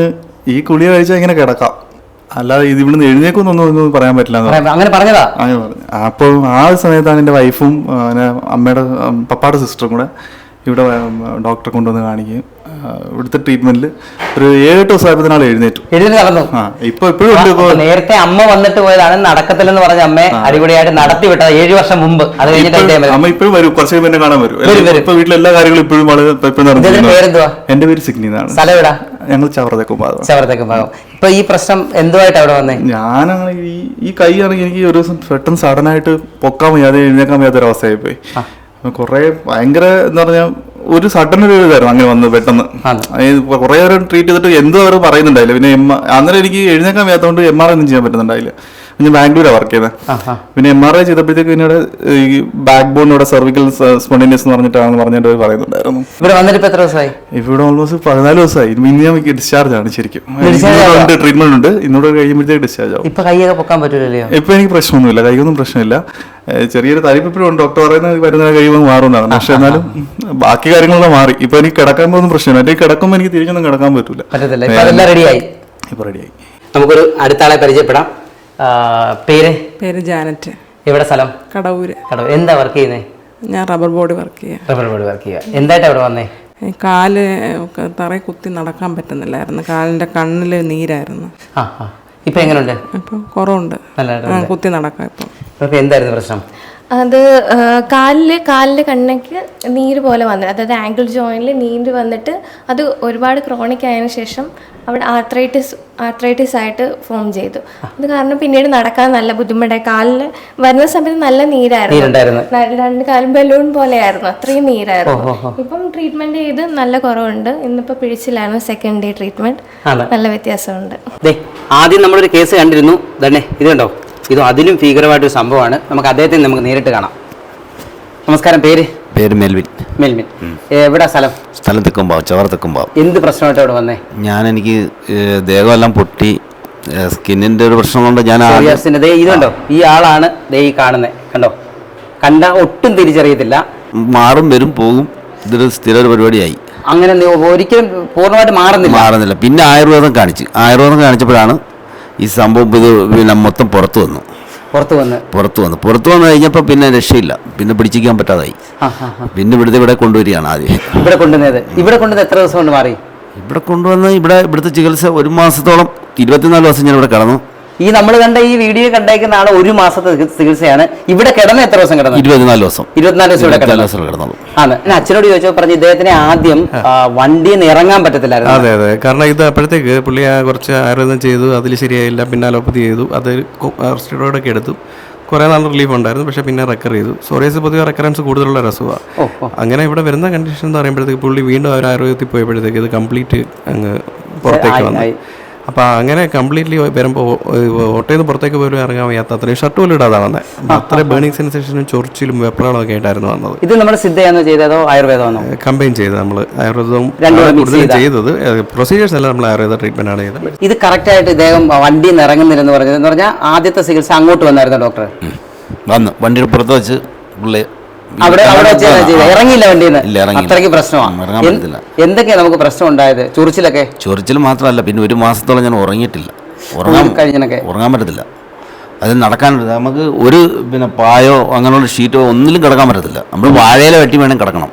ഈ ഗുളിക കഴിച്ചാൽ ഇങ്ങനെ കിടക്കാം, അല്ലാതെ ഇത് ഇവിടുന്ന് എഴുന്നേക്കൊന്നും പറയാൻ പറ്റില്ല അങ്ങനെ പറഞ്ഞതാ. അങ്ങനെ പറഞ്ഞു. അപ്പോൾ ആ സമയത്താണ് എൻ്റെ വൈഫും അമ്മയുടെ പപ്പായുടെ സിസ്റ്ററും കൂടെ ഇവിടെ ഡോക്ടറെ കൊണ്ടുവന്ന് കാണിക്കുകയും ഇവിടുത്തെ ട്രീറ്റ്മെന്റിൽ ഒരു 7-8 ദിവസമായപ്പോൾ എഴുന്നേറ്റു നടന്നു. ഇപ്പൊ ഇപ്പോഴും ഉണ്ട്. നേരത്തെ അമ്മ വന്നിട്ട് പോയതാണ്, നടക്കത്തില്ലെന്ന് പറഞ്ഞ അമ്മയെ അടിപൊളിയായിട്ട് നടത്തി വിട്ടത് 7 വർഷം മുമ്പ്. അത് കഴിഞ്ഞിട്ട് അമ്മ ഇപ്പോഴും വരും, കുറച്ച് കഴിയുമ്പോൾ എന്നെ കാണാൻ വരും. ഇപ്പൊ വീട്ടിലെ എല്ലാ കാര്യങ്ങളും ഇപ്പോഴും നടന്നു. എന്റെ പേര് സിഗ്നി എന്നാണ്. സ്ഥലം എവിടാ? ഞങ്ങൾ ചവറത്തേക്കും ഭാഗം. ചവറത്തേക്കും ഭാഗം. ഇപ്പൊ ഈ പ്രശ്നം എന്തുമായിട്ട് അവിടെ വന്നേ? ഞാനാണെങ്കിൽ ഈ കൈ ആണെങ്കിൽ എനിക്ക് ഒരു ദിവസം പെട്ടെന്ന് സഡനായിട്ട് പൊക്കാൻ വയ്യാതെ എഴുന്നേക്കാൻ വയ്യാത്ത ഒരു അവസ്ഥയായി പോയി. കുറെ ഭയങ്കര എന്താ പറഞ്ഞാൽ ഒരു സഡൻ ഒരു ഇതായിരുന്നു അങ്ങനെ വന്നത് പെട്ടെന്ന്. കുറെ നേരം ട്രീറ്റ് ചെയ്തിട്ട് എന്തോ അവർ പറയുന്നുണ്ടായില്ല. പിന്നെ അന്നേരം എനിക്ക് എഴുന്നേക്കാൻ വയ്യാത്തതുകൊണ്ട് MRI ഒന്നും ചെയ്യാൻ പറ്റുന്നുണ്ടായില്ല. ഞാൻ ബാംഗ്ലൂരാണ് വർക്ക് ചെയ്തത്. പിന്നെ MRI ചെയ്തപ്പോഴത്തേക്ക് പിന്നീട് ഈ ബാക്ക് ബോണിവിടെ സെർവിക്കൽ സ്പോണ്ടിനസ് എന്ന് പറഞ്ഞിട്ട് പറയുന്നുണ്ടായിരുന്നു. ഇവിടെ വന്നിട്ട് എത്ര ദിവസമായി? ഇവിടെ ഓൾമോസ്റ്റ് 14 ദിവസമായി. ഇന്ന് ഞാൻ ഡിസ്ചാർജ് ആണ്. ശരിക്കും ട്രീറ്റ്മെന്റ് ഉണ്ട്. ഇന്നോട് കഴിയുമ്പോഴത്തേക്ക് ഡിസ്ചാർജ് ആവും. ഇപ്പൊ കൈയൊക്കെ പൊക്കാൻ പറ്റൂലല്ലോ? ഇപ്പൊ എനിക്ക് പ്രശ്നമൊന്നുമില്ല, കൈക്കൊന്നും പ്രശ്നമില്ല. ചെറിയൊരു തരിപ്പിപ്പോഴും ഡോക്ടർ പറയുന്നത് വരുന്ന കഴിയുമ്പോൾ മാറുന്നതാണ്. പക്ഷെ എന്നാലും ബാക്കി കാര്യങ്ങളെല്ലാം മാറി. ഇപ്പൊ എനിക്ക് കിടക്കാൻ പോകുന്ന പ്രശ്നമില്ല. അല്ലെങ്കിൽ കിടക്കുമ്പോൾ എനിക്ക് തിരിച്ചൊന്നും കിടക്കാൻ പറ്റൂല. ഇപ്പൊ റെഡിയായി. നമുക്കൊരു അടുത്ത ആളെ പരിചയപ്പെടാം. പേര്? ജാനറ്റ്. എവിടെ സ്ഥലം? കടവൂര്. എന്താ വർക്ക് ചെയ്യുന്നത്? ഞാൻ റബ്ബർ ബോർഡ് വർക്ക് ചെയ്യാം. റബ്ബർ ബോർഡ് വർക്ക് ചെയ്യുക. എന്തായിട്ടാണ് ഇവിടെ വന്നേ? കാല് തറയിൽ കുത്തി നടക്കാൻ പറ്റുന്നില്ലായിരുന്നു. കാലിൻ്റെ കണ്ണിൽ നീരായിരുന്നു. ഇപ്പം എങ്ങനെയുണ്ട്? ഇപ്പം കുറവുണ്ട്. കുത്തി നടക്കാം ഇപ്പം. ഇപ്പം എന്തായിരുന്നു പ്രശ്നം? അത് കാലിലെ കണ്ണയ്ക്ക് നീര് പോലെ വന്നത്, അതായത് ആംഗിൾ ജോയിനിൽ നീര് വന്നിട്ട് അത് ഒരുപാട് ക്രോണിക് ആയതിനു ശേഷം അവിടെ ആർത്രൈറ്റിസ് ആയിട്ട് ഫോം ചെയ്തു. അത് കാരണം പിന്നീട് നടക്കാൻ നല്ല ബുദ്ധിമുട്ടായി. കാലിൽ വരുന്ന സമയത്ത് നല്ല നീരായിരുന്നു, രണ്ട് കാലും ബലൂൺ പോലെയായിരുന്നു, അത്രയും നീരായിരുന്നു. ഇപ്പം ട്രീറ്റ്മെന്റ് ചെയ്ത് നല്ല കുറവുണ്ട്. ഇന്നിപ്പോൾ പിഴിച്ചിലാണ്, സെക്കൻഡ് ഡേ ട്രീറ്റ്മെന്റ്. നല്ല വ്യത്യാസമുണ്ട്. ആദ്യം നമ്മളൊരു കേസ് കണ്ടിരുന്നു, തന്നെ ഇത് കണ്ടോ, ഇത് അതിലും ഭീകരമായിട്ടൊരു സംഭവമാണ്. നമുക്ക് അദ്ദേഹത്തെ നമുക്ക് നേരിട്ട് കാണാം. നമസ്കാരം. പേര്? പേര് മെൽവിൻ. മെൽവിൻ. എവിടെ സ്ഥലം? സ്ഥലം തെക്കുംപാവം, ചവറ തെക്കുംപാവം. എന്ത് പ്രശ്നമായിട്ട് അവിടെ വന്നേ? എനിക്ക് ദേഹമെല്ലാം പൊട്ടി, സ്കിന്നിന്റെ ഒരു പ്രശ്നം കൊണ്ട് ഞാൻ ഇതുണ്ടോ, ഈ ആളാണ് ഈ കാണുന്നത്, കണ്ടോ, കണ്ട ഒട്ടും തിരിച്ചറിയത്തില്ല. മാറും വരും പോകും, ഇതൊരു സ്ഥിര ഒരു പരിപാടിയായി. അങ്ങനെ ഒരിക്കലും പൂർണ്ണമായിട്ട് മാറുന്നില്ല. പിന്നെ ആയുർവേദം കാണിച്ചപ്പോഴാണ് ഈ സംഭവം ഇത് പിന്നെ മൊത്തം പുറത്തു വന്നു കഴിഞ്ഞപ്പോൾ പിന്നെ രക്ഷയില്ല, പിന്നെ പിടിച്ചിരിക്കാൻ പറ്റാതായി. പിന്നെ ഇവിടെ കൊണ്ടുവരികയാണ് ആദ്യം. ഇവിടെ കൊണ്ടുവന്ന് എത്ര ദിവസം കൊണ്ട് മാറി? ഇവിടെ കൊണ്ടുവന്ന് ഇവിടുത്തെ ചികിത്സ 1 മാസത്തോളം, 24 ദിവസം ഞാൻ ഇവിടെ കിടന്നു. ഈ നമ്മൾ കണ്ട ഈ വീഡിയോ കണ്ടേക്കുന്ന ആള് 1 മാസത്തെ ചികിത്സയാണ്. ഇവിടെ കിടന്ന് എത്ര ദിവസം കിടന്നു? 24 ദിവസം. 24 ദിവസം കിടന്നുള്ളൂ. അച്ഛനോട് ചോദിച്ചപ്പോൾ പറഞ്ഞു ഇദ്ദേഹത്തിന് ആദ്യം വണ്ടിയിൽ നിന്ന് ഇറങ്ങാൻ പറ്റത്തില്ലായിരുന്നു. അതെ, കാരണം ഇത് അപ്പോഴത്തേക്ക് പുള്ളി കുറച്ച് ആയുർവേദം ചെയ്തു, അതിൽ ശരിയായില്ല, പിന്നെ അലോപ്പതി ചെയ്തു, അത് സ്റ്റീറോയിഡൊക്കെ എടുത്തു. കുറേ നാൾ റിലീഫ് ഉണ്ടായിരുന്നു, പക്ഷേ പിന്നെ റെക്കർ ചെയ്തു. സോറിയാസിസ് പൊതുവെ റെക്കറൻസ് കൂടുതലുള്ള രസമാണ്. അങ്ങനെ ഇവിടെ വരുന്ന കണ്ടീഷൻ എന്ന് പറയുമ്പോഴത്തേക്ക് പുള്ളി വീണ്ടും അവർ ആയുർവേദത്തിൽ പോയപ്പോഴത്തേക്ക് ഇത് കംപ്ലീറ്റ് അങ്ങ് പുറത്തേക്ക് വന്നു. അപ്പോൾ അങ്ങനെ കംപ്ലീറ്റ്ലി വരുമ്പോൾ ഒട്ടയിൽ നിന്ന് പുറത്തേക്ക് പോലും ഇറങ്ങാൻ വയ്യാത്ത അത്രയും ഷർട്ട് പോലും ഇടാതെ വന്നത്. അത്രയും ബേണിംഗ് സെൻസേഷനും ചൊറിച്ചിലും വെപ്രാളും ഒക്കെ ആയിട്ടായിരുന്നു വന്നത്. ഇത് നമ്മൾ സിദ്ധയാണോ ചെയ്തതോ ആയുർവേദമാണോ? കമ്പൈൻ ചെയ്ത് നമ്മൾ ആയുർവേദവും കൂടുതലും ചെയ്തത്. പ്രൊസീജിയേഴ്സ് എല്ലാം നമ്മൾ ആയുർവേദ ട്രീറ്റ്മെന്റ് ആണ് ചെയ്തത്. ഇത് കറക്റ്റ് ആയിട്ട് ഇദ്ദേഹം വണ്ടിയിൽ നിന്ന് ഇറങ്ങുന്നില്ലെന്ന് പറഞ്ഞത് എന്ന് പറഞ്ഞാൽ ആദ്യത്തെ ചികിത്സ അങ്ങോട്ട് വന്നായിരുന്നു ഡോക്ടർ? വണ്ടിയുടെ പുറത്ത് വെച്ച് പുള്ളി ഇറങ്ങിയില്ല വണ്ടിയിൽ നിന്ന്. അത്രയ്ക്ക് പ്രശ്നമാണ്. എന്തൊക്കെയാ നമുക്ക് പ്രശ്നം ഉണ്ടായത്? ചൊറിച്ചിൽ മാത്രമല്ല, പിന്നെ 1 മാസത്തോളം ഞാൻ ഉറങ്ങിയിട്ടില്ല. ഉറങ്ങാൻ പറ്റത്തില്ല. അത് നടക്കാനുണ്ട്. നമുക്ക് ഒരു പിന്നെ പായോ അങ്ങനെയുള്ള ഷീറ്റോ ഒന്നിലും കിടക്കാൻ പറ്റത്തില്ല. നമ്മൾ വാഴയില വെട്ടി വേണം കിടക്കണം,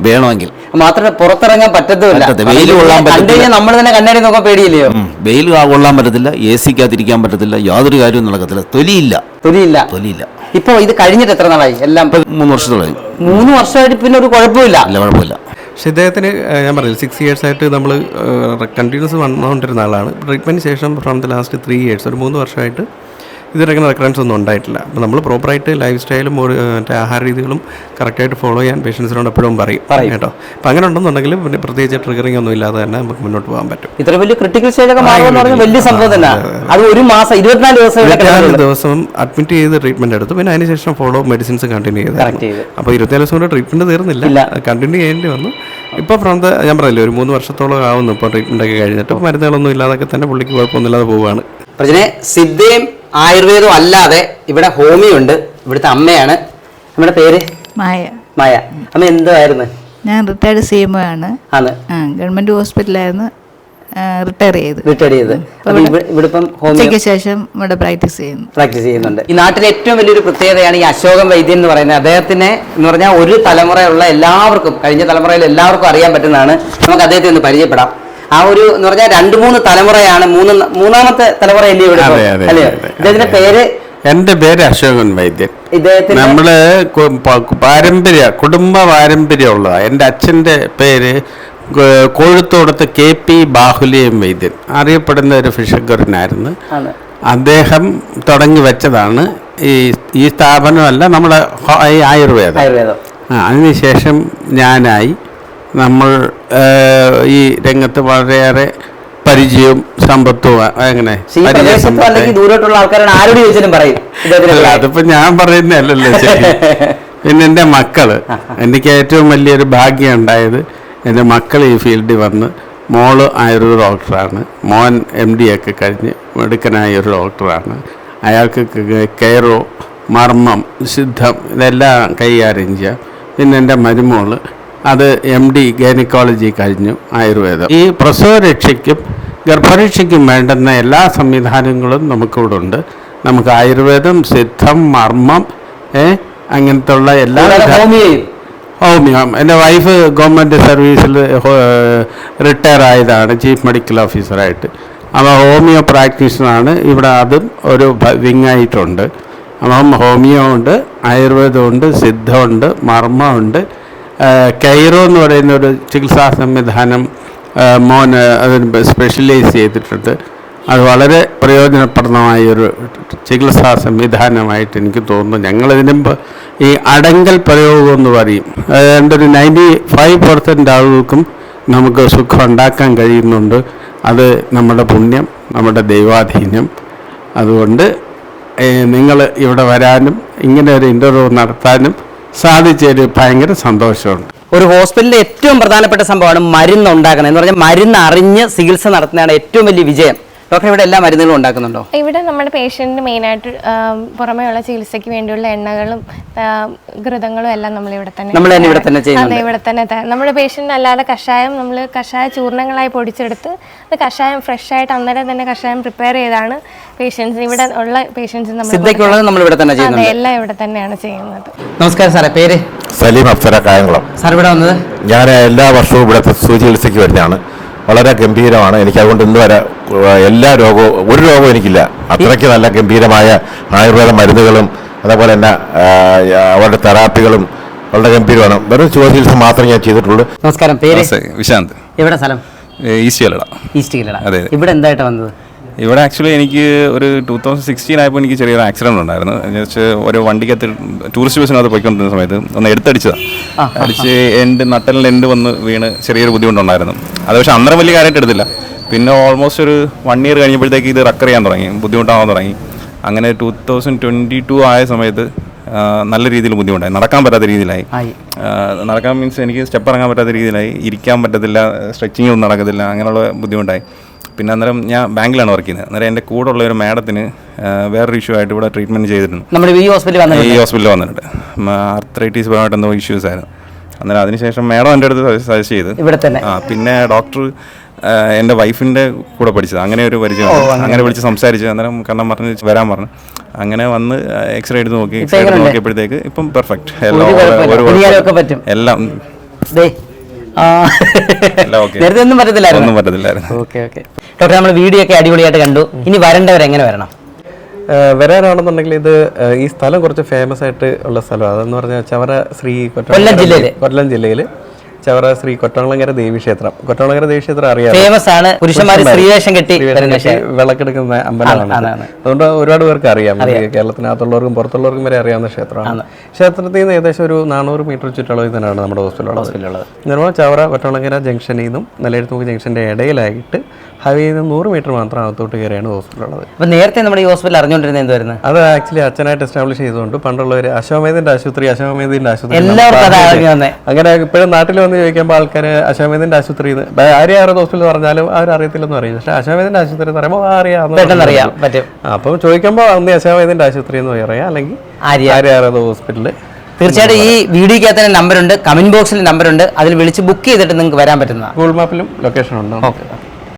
വേണമെങ്കിൽ മാത്രമേ പുറത്തിറങ്ങാൻ പറ്റത്തില്ല. വെയിൽ കൊള്ളാൻ പറ്റില്ല. നമ്മൾ തന്നെ കണ്ണാടി നോക്കാൻ പേടിയില്ലയോ? വെയിൽ കൊള്ളാൻ പറ്റത്തില്ല, AC-ക്കകത്തിരിക്കാൻ പറ്റത്തില്ല, യാതൊരു കാര്യവും നടക്കത്തില്ല. തൊലിയില്ല. ഇപ്പൊ ഇത് കഴിഞ്ഞിട്ട് എത്ര നാളായി? എല്ലാം 3 വർഷത്തോളായി. 3 വർഷമായിട്ട് പിന്നെ ഒരു കുഴപ്പമില്ല. പക്ഷെ ഇദ്ദേഹത്തിന് ഞാൻ പറഞ്ഞില്ല, 6 years ആയിട്ട് നമ്മൾ കണ്ടിന്യൂസ് വന്നുകൊണ്ടിരുന്ന ആളാണ്. ട്രീറ്റ്മെൻറ്റിന് ശേഷം ഫ്രം ദ ലാസ്റ്റ് 3 years, ഒരു 3 വർഷമായിട്ട് ഇതിനങ്ങനെ റെക്കറൻസ് ഒന്നും ഉണ്ടായിട്ടില്ല. അപ്പോൾ നമ്മൾ പ്രോപ്പറായിട്ട് ലൈഫ് സ്റ്റൈലും മറ്റേ ആഹാര രീതികളും കറക്റ്റായിട്ട് ഫോളോ ചെയ്യാൻ പേഷ്യൻസിനോട് എപ്പോഴും പറയും കേട്ടോ. അപ്പം അങ്ങനെ ഉണ്ടെന്നുണ്ടെങ്കിൽ പിന്നെ പ്രത്യേകിച്ച് ട്രിഗറിംഗ് ഒന്നും ഇല്ലാതെ തന്നെ നമുക്ക് മുന്നോട്ട് പോകാൻ പറ്റും. ഇത്ര വലിയ ക്രിട്ടിക്കൽ സ്റ്റേജ് ഒക്കെ മാറുമെന്ന് പറഞ്ഞാൽ വലിയ സംഭവം തന്നെ. അത് 1 മാസം 24 ദിവസം അഡ്മിറ്റ് ചെയ്ത് ട്രീറ്റ്മെന്റ് എടുത്തു. പിന്നെ അതിനുശേഷം ഫോളോ മെഡിസിൻസ് കണ്ടിന്യൂ ചെയ്തു. അപ്പോൾ 24 ദിവസം കൊണ്ട് ട്രീറ്റ്മെന്റ് തീർന്നില്ല, കണ്ടിന്യൂ ചെയ്യേണ്ടി വന്നു. ഇപ്പോൾ ഞാൻ പറഞ്ഞില്ലേ, ഒരു 3 വർഷത്തോളം ആവുന്നു ഇപ്പോൾ ട്രീറ്റ്മെന്റ് ഒക്കെ കഴിഞ്ഞിട്ട്. മരുന്നുകളൊന്നും ഇല്ലാതൊക്കെ തന്നെ പുള്ളിക്ക് കുഴപ്പമൊന്നുമില്ലാതെ പോവുകയാണ്. സിദ്ധയും ആയുർവേദവും അല്ലാതെ ഇവിടെ ഹോമിയോ ഉണ്ട്. ഇവിടുത്തെ അമ്മയാണ്. നമ്മുടെ പേര്? മായ. അമ്മ എന്തായിരുന്നു? ഞാൻ റിട്ടയർഡ് CMO ആണ്. ഗവൺമെന്റ് ഹോസ്പിറ്റലായിരുന്നു റിട്ടയർ ചെയ്ത്. ഉച്ചയ്ക്ക് ശേഷം ഇവിടെ പ്രാക്ടീസ് ചെയ്യുന്നുണ്ട്. ഈ നാട്ടിലെ ഏറ്റവും വലിയൊരു പ്രത്യേകതയാണ് ഈ അശോകൻ വൈദ്യൻ എന്ന് പറയുന്നത്. അദ്ദേഹത്തിന് എന്ന് പറഞ്ഞാൽ ഒരു തലമുറയുള്ള എല്ലാവർക്കും, കഴിഞ്ഞ തലമുറയിൽ എല്ലാവർക്കും അറിയാൻ പറ്റുന്നതാണ്. നമുക്ക് അദ്ദേഹത്തെ ഒന്ന് പരിചയപ്പെടാം. ആ ഒരു എന്ന് പറഞ്ഞാൽ 2-3 തലമുറയാണ്, മൂന്നാമത്തെ തലമുറയല്ലേ ഇവിടെ അല്ലേ? ഇദ്ദേഹത്തിന്റെ പേര്? എൻ്റെ പേര് അശോകൻ വൈദ്യൻ. നമ്മള് കുടുംബ പാരമ്പര്യമുള്ള എൻ്റെ അച്ഛൻ്റെ പേര് കോഴിത്തോടത്ത് KP ബാഹുലിയം വൈദ്യൻ, അറിയപ്പെടുന്ന ഒരു ഫിഷഗറിനായിരുന്നു. അദ്ദേഹം തുടങ്ങി വെച്ചതാണ് ഈ സ്ഥാപനമല്ല, നമ്മുടെ ഈ ആയുർവേദം. അതിനുശേഷം ഞാനായി. നമ്മൾ ഈ രംഗത്ത് വളരെയേറെ പരിചയവും സമ്പത്തും അങ്ങനെ അതിപ്പോ ഞാൻ പറയുന്നതല്ലല്ലോ ശരി. പിന്നെ എൻ്റെ മക്കള്, എനിക്ക് ഏറ്റവും വലിയൊരു ഭാഗ്യം ഉണ്ടായത് എൻ്റെ മക്കൾ ഈ ഫീൽഡിൽ വന്ന്, മോള് ആയുർവേദ ഡോക്ടറാണ്, മോൻ MD ഒക്കെ കഴിഞ്ഞ് മിടുക്കനായ ഒരു ഡോക്ടറാണ്. അയാൾക്ക് കെയറോ, മർമ്മം, സിദ്ധം ഇതെല്ലാം കൈകാര്യം ചെയ്യാം. പിന്നെ എൻ്റെ മരുമോള് അത് MD ഗൈനക്കോളജി കഴിഞ്ഞു ആയുർവേദം. ഈ പ്രസവരക്ഷയ്ക്കും ഗർഭരക്ഷയ്ക്കും വേണ്ടുന്ന എല്ലാ സംവിധാനങ്ങളും നമുക്കിവിടെ ഉണ്ട്. നമുക്ക് ആയുർവേദം, സിദ്ധം, മർമ്മം, അങ്ങനത്തെ ഉള്ള എല്ലാ ഹോമിയോ എൻ്റെ വൈഫ് ഗവൺമെൻറ് സർവീസിൽ റിട്ടയർ ആയതാണ് ചീഫ് മെഡിക്കൽ ഓഫീസറായിട്ട്. അപ്പോൾ ഹോമിയോ പ്രാക്ടീഷനാണ് ഇവിടെ. അതും ഒരു വിങ്ങായിട്ടുണ്ട്. അപ്പം ഹോമിയോ ഉണ്ട്, ആയുർവേദമുണ്ട്, സിദ്ധമുണ്ട്, മർമ്മമുണ്ട്. കൈറോ എന്ന് പറയുന്ന ഒരു ചികിത്സാ സംവിധാനം മോന് അതിന് സ്പെഷ്യലൈസ് ചെയ്തിട്ടുണ്ട്. അത് വളരെ പ്രയോജനപ്രദമായൊരു ചികിത്സാ സംവിധാനമായിട്ട് എനിക്ക് തോന്നുന്നു. ഞങ്ങളിതിന് ഈ അടങ്കൽ പ്രയോഗം എന്ന് പറയും. ഏതാണ്ട് ഒരു 95% ആളുകൾക്കും നമുക്ക് സുഖം ഉണ്ടാക്കാൻ കഴിയുന്നുണ്ട്. അത് നമ്മുടെ പുണ്യം, നമ്മുടെ ദൈവാധീനം. അതുകൊണ്ട് നിങ്ങൾ ഇവിടെ വരാനും ഇങ്ങനെ ഒരു ഇൻ്റർവ്യൂ നടത്താനും സാധിച്ചതിൽ ഭയങ്കര സന്തോഷമുണ്ട്. ഒരു ഹോസ്പിറ്റലിലെ ഏറ്റവും പ്രധാനപ്പെട്ട സംഭവമാണ് മരുന്ന് ഉണ്ടാക്കുന്നത്. എന്ന് പറഞ്ഞാൽ മരുന്ന് അറിഞ്ഞ് ചികിത്സ നടത്തുന്നതാണ് ഏറ്റവും വലിയ വിജയം. ഡോക്ടർ ഇവിടെ എല്ലാ മരുന്നുകളും ഉണ്ടാക്കുന്നുണ്ടോ? ഇവിടെ നമ്മുടെ പേഷ്യൻറ്റിന് മെയിനായിട്ട് പുറമേയുള്ള ചികിത്സയ്ക്ക് വേണ്ടിയുള്ള എണ്ണകളും ഘൃതങ്ങളും എല്ലാം നമ്മൾ ഇവിടെ തന്നെ ചെയ്യുന്നുണ്ട്. ഇവിടെ തന്നെ നമ്മുടെ പേഷ്യൻറ്റിന് അല്ലാതെ കഷായം നമ്മൾ കഷായ ചൂർണ്ണങ്ങളായി പൊടിച്ചെടുത്ത് അത് കഷായം ഫ്രഷ് ആയിട്ട് അന്നേരം തന്നെ കഷായം പ്രിപ്പയർ ചെയ്താണ് പേഷ്യൻസിന് ഇവിടെ ഉള്ള പേഷ്യൻസിന് നമ്മൾ എല്ലാം ഇവിടെ തന്നെയാണ് ചെയ്യുന്നത്. നമസ്കാരം സാറേ, പേര്? സലീം അഫ്സര, കായംകുളം. സാർ ഇവിടെ വന്നത്? ഞാൻ എല്ലാ വർഷവും ഇവിടുത്തെ ചികിത്സയ്ക്ക് വരുന്നതാണ്. വളരെ ഗംഭീരമാണ്. എനിക്ക് അതുകൊണ്ട് ഇന്ന് വരെ എല്ലാ രോഗവും ഒരു രോഗവും എനിക്കില്ല. അത്രയ്ക്ക് നല്ല ഗംഭീരമായ ആയുർവേദ മരുന്നുകളും അതേപോലെ തന്നെ അവരുടെ തെറാപ്പികളും വളരെ ഗംഭീരമാണ്. വെറും ചികിത്സ മാത്രമേ ഞാൻ ചെയ്തിട്ടുള്ളൂ. നമസ്കാരം, പേര്? വിശാന്ത്. എവിടെ സ്ഥലം? ഈസ്റ്റ് കല്ലട. ഈസ്റ്റ് കല്ലട. അതെ. ഇവിടെ എന്തായിട്ട് വന്നത്? ഇവിടെ ആക്ച്വലി എനിക്ക് ഒരു 2016 ആയപ്പോൾ എനിക്ക് ചെറിയൊരു ആക്സിഡൻറ്റ് ഉണ്ടായിരുന്നു. ജസ്റ്റ് ഒരു വണ്ടിക്കകത്ത് ടൂറിസ്റ്റ് ബസ്സിനകത്ത് പോയിക്കൊണ്ടിരുന്ന സമയത്ത് ഒന്ന് എടുത്തടിച്ചതാണ്. അടിച്ച് നട്ടലിൻ്റെ എൻഡ് വന്ന് വീണ് ചെറിയൊരു ബുദ്ധിമുട്ടുണ്ടായിരുന്നു. അത് പക്ഷേ അന്നേരം വലിയ കാര്യമായിട്ട് എടുത്തില്ല. പിന്നെ ഓൾമോസ്റ്റ് ഒരു 1 ഇയർ കഴിഞ്ഞപ്പോഴത്തേക്ക് ഇത് റക്കർ ചെയ്യാൻ തുടങ്ങി, ബുദ്ധിമുട്ടാവാൻ തുടങ്ങി. അങ്ങനെ 2022 ആയ സമയത്ത് നല്ല രീതിയിൽ ബുദ്ധിമുട്ടായി. നടക്കാൻ പറ്റാത്ത രീതിയിലായി. നടക്കാൻ മീൻസ് എനിക്ക് സ്റ്റെപ്പ് ഇറങ്ങാൻ പറ്റാത്ത രീതിയിലായി. ഇരിക്കാൻ പറ്റത്തില്ല, സ്ട്രെച്ചിങ് ഒന്നും നടക്കത്തില്ല, അങ്ങനെയുള്ള ബുദ്ധിമുട്ടായി. പിന്നെ അന്നേരം ഞാൻ ബാങ്കിലാണ് വർക്ക് ചെയ്യുന്നത്. അന്നേരം എൻ്റെ കൂടെ ഉള്ള ഒരു മാഡത്തിന് വേറൊരു ഇഷ്യൂ ആയിട്ട് ഇവിടെ ട്രീറ്റ്മെൻറ്റ് ചെയ്തിട്ടുണ്ട്. ഈ ഹോസ്പിറ്റലിൽ വന്നിട്ടുണ്ട്. ആർത്രൈറ്റീസ് പരമായിട്ട് എന്തോ ഇഷ്യൂസ് ആയിരുന്നു. അന്നേരം അതിനുശേഷം മാഡം എൻ്റെ അടുത്ത് സജസ്റ്റ് ചെയ്ത് ഇവിടെ തന്നെ. പിന്നെ ഡോക്ടർ എൻ്റെ വൈഫിൻ്റെ കൂടെ പഠിച്ചത്, അങ്ങനെ ഒരു പരിചയം. അങ്ങനെ വിളിച്ച് സംസാരിച്ച് അന്നേരം കണ്ണം പറഞ്ഞ് വരാൻ പറഞ്ഞു. അങ്ങനെ വന്ന് എക്സ്റേ എടുത്ത് നോക്കി. നോക്കിയപ്പോഴത്തേക്ക് ഇപ്പം പെർഫെക്റ്റ് എല്ലാം നേരത്തെ ഒന്നും പറ്റത്തില്ലായിരുന്നു. ഡോക്ടർ, നമ്മൾ വീഡിയോ ഒക്കെ അടിപൊളിയായിട്ട് കണ്ടു. ഇനി വരേണ്ടവരെങ്ങനെ വരണം? വരാനാണെന്നുണ്ടെങ്കിൽ ഇത് ഈ സ്ഥലം കുറച്ച് ഫേമസ് ആയിട്ട് ഉള്ള സ്ഥലമാണ്. അതെന്ന് പറഞ്ഞാൽ ചവറ ശ്രീ കൊല്ലം ജില്ലയിൽ ചവറ ശ്രീ കൊറ്റംകുളങ്ങര ദേവീക്ഷേത്രം. കൊറ്റംകുളങ്ങര ദേവീക്ഷേത്രം അറിയാം, ഫേമസ് ആണ്. പുരുഷന്മാര് സ്ത്രീവേഷം കെട്ടി വിളക്കെടുക്കുന്ന അമ്പലമാണ്. അതുകൊണ്ട് ഒരുപാട് പേർക്ക് അറിയാം. കേരളത്തിനകത്തുള്ളവർക്കും പുറത്തുള്ളവർക്കും വരെ അറിയാവുന്ന ക്ഷേത്രമാണ്. ക്ഷേത്രത്തിൽ നിന്ന് ഏകദേശം ഒരു 400 മീറ്റർ ചുറ്റളവിൽ തന്നെയാണ് നമ്മുടെ ഹോസ്പിറ്റലുള്ളത്. നിർമ്മൽ ചവറ കൊറ്റംകുളങ്ങര ജംഗ്ഷനിൽ നിന്നും നെല്ലെഴുത്തുമുക്ക് ജംഗ്ഷന്റെ ഇടയിലായിട്ട് ഹൈവേയിൽ നിന്ന് 100 മീറ്റർ മാത്രം അകത്തോട്ട് കയറിയാണ് ഹോസ്പിറ്റലുള്ളത്. അപ്പോൾ നേരത്തെ നമ്മുടെ ഈ ഹോസ്പിറ്റൽ അറിഞ്ഞുകൊണ്ടിരുന്നത് എന്തായിരുന്നു? അത് ആക്ച്വലി അച്ഛനായിട്ട് എസ്റ്റാബ്ലിഷ് ചെയ്തുകൊണ്ട് പണ്ടുള്ളവർ അശോമേധിന്റെ ആശുപത്രി അങ്ങനെ ഇപ്പോഴും നാട്ടിൽ വന്ന് ചോദിക്കുമ്പോൾ ആൾക്കാർ അശോമേധിന്റെ ആശുപത്രി ആര്യാറ് ഹോസ്പിറ്റൽ പറഞ്ഞാലും അവരറിയത്തില്ലെന്ന് പറയും. പക്ഷേ അശോമേധിന്റെ ആശുപത്രി എന്ന് പറയുമ്പോൾ അറിയാം പറ്റും. അപ്പം ചോദിക്കുമ്പോൾ അന്ന് അശോമേധിന്റെ ആശുപത്രി എന്ന് പറയാം, അല്ലെങ്കിൽ ആര്യാറ് ഹോസ്പിറ്റല്. തീർച്ചയായിട്ടും ഈ വീഡിയോക്കകത്ത് തന്നെ നമ്പറുണ്ട്, കമന്റ് ബോക്സിൽ നമ്പറുണ്ട്. അതിൽ വിളിച്ച് ബുക്ക് ചെയ്തിട്ട് നിങ്ങൾക്ക് വരാൻ പറ്റുന്നതാണ്. ഗൂഗിൾ മാപ്പിലും ലൊക്കേഷൻ ഉണ്ട്. ഓക്കെ.